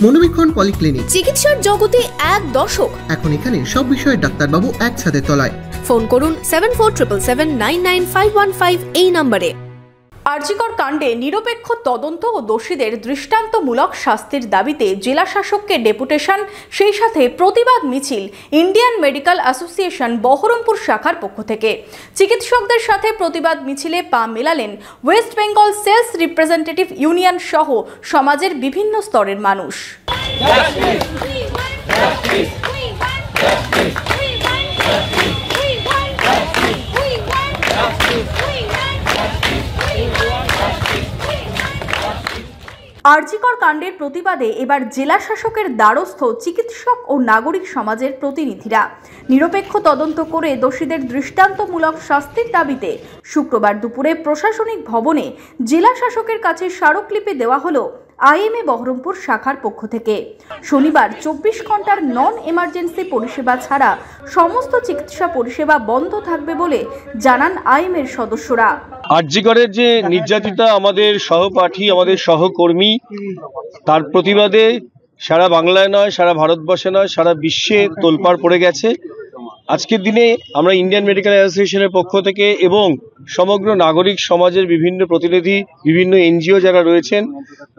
মনোবীক্ষণ polyclinic, চিকিৎসার জগতে এক দশক। এখন এখানে সব বিষয়ে ডাক্তারবাবু একসাথে তলায়। ফোন করুন 7477999515 এই নম্বরে। আরজিকর কাণ্ডে নিরপেক্ষ তদন্ত ও দোষীদের দৃষ্টান্তমূলক শাস্তির দাবিতে জেলা শাসককে ডেপুটেশন, সেই সাথে প্রতিবাদ মিছিল ইন্ডিয়ান মেডিকেল অ্যাসোসিয়েশন বহরমপুর শাখার পক্ষ থেকে। চিকিৎসকদের সাথে প্রতিবাদ মিছিলে পা মেলালেন West Bengal sales representative union সহ সমাজের বিভিন্ন স্তরের মানুষ। আরজিকর কাণ্ডের প্রতিবাদে এবার জেলা শাসকের দ্বারস্থ চিকিৎসক ও নাগরিক সমাজের প্রতিনিধিরা। নিরপেক্ষ তদন্ত করে দোষীদের দৃষ্টান্তমূলক শাস্তির দাবিতে শুক্রবার দুপুরে প্রশাসনিক ভবনে জেলা শাসকের কাছে স্মারকলিপি দেওয়া হলো আইএমএ বহরমপুর শাখার পক্ষ থেকে। শনিবার 24 ঘন্টার নন এমার্জেন্সি পরিষেবা ছাড়া সমস্ত চিকিৎসা পরিষেবা বন্ধ থাকবে বলে জানান আইএমএর সদস্যরা। আরজিকরের যে নির্যাতিতা আমাদের সহপাঠী, আমাদের সহকর্মী, তার প্রতিবাদে সারা বাংলায় নয়, সারা ভারতবর্ষে নয়, সারা বিশ্বে তোলপাড় পড়ে গেছে। আজকের দিনে আমরা ইন্ডিয়ান মেডিকেল অ্যাসোসিয়েশনের পক্ষ থেকে এবং সমগ্র নাগরিক সমাজের বিভিন্ন প্রতিনিধি, বিভিন্ন এনজিও যারা রয়েছেন,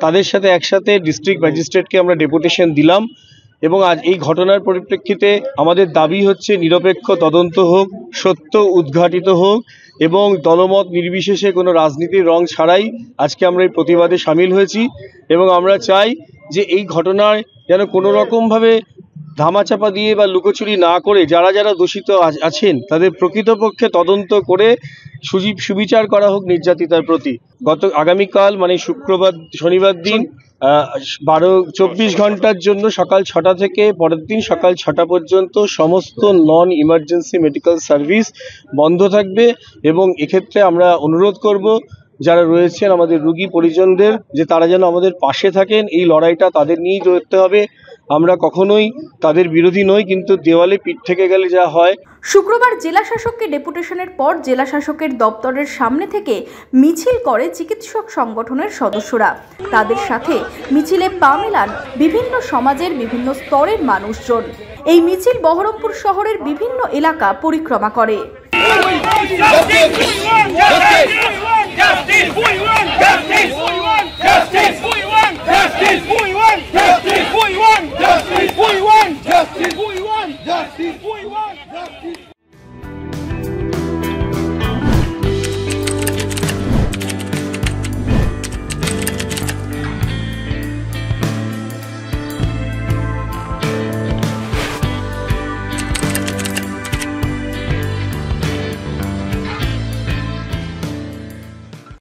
তাদের সাথে একসাথে ডিস্ট্রিক্ট ম্যাজিস্ট্রেটকে আমরা ডেপুটেশন দিলাম। এবং আজ এই ঘটনার পরিপ্রেক্ষিতে আমাদের দাবি হচ্ছে নিরপেক্ষ তদন্ত হোক, সত্য উদ্ঘাটিত হোক এবং দলমত নির্বিশেষে কোনো রাজনীতির রং ছাড়াই আজকে আমরা এই প্রতিবাদে সামিল হয়েছি। এবং আমরা চাই যে এই ঘটনায় যেন কোনো রকমভাবে ধামাচাপা দিয়ে বা লুকোচুরি না করে যারা যারা দোষিত আছেন তাদের প্রকৃতপক্ষে তদন্ত করে সুবিচার করা হোক নির্যাতিতার প্রতি। আগামীকাল মানে শুক্রবার, শনিবার দিন 24 ঘন্টার জন্য সকাল 6টা থেকে পরের দিন সকাল 6টা পর্যন্ত সমস্ত নন ইমার্জেন্সি মেডিকেল সার্ভিস বন্ধ থাকবে। এবং এক্ষেত্রে আমরা অনুরোধ করব যারা রয়েছেন আমাদের রোগী পরিজনদের যে তারা যেন আমাদের পাশে থাকেন। এই লড়াইটা তাদের নিয়েই লড়তে হবে। আমরা কখনোই তাদের বিরোধী নই, কিন্তু দেওয়ালে পিঠ থেকে গেলে যা হয়। শুক্রবার জেলা শাসককে ডেপুটেশনের পর জেলা শাসকের দপ্তরের সামনে থেকে মিছিল করে চিকিৎসক সংগঠনের সদস্যরা। তাদের সাথে মিছিলে পা মেলান বিভিন্ন সমাজের বিভিন্ন স্তরের মানুষজন। এই মিছিল বহরমপুর শহরের বিভিন্ন এলাকা পরিক্রমা করে। Justice! We want justice! We want justice! We want justice! We want justice!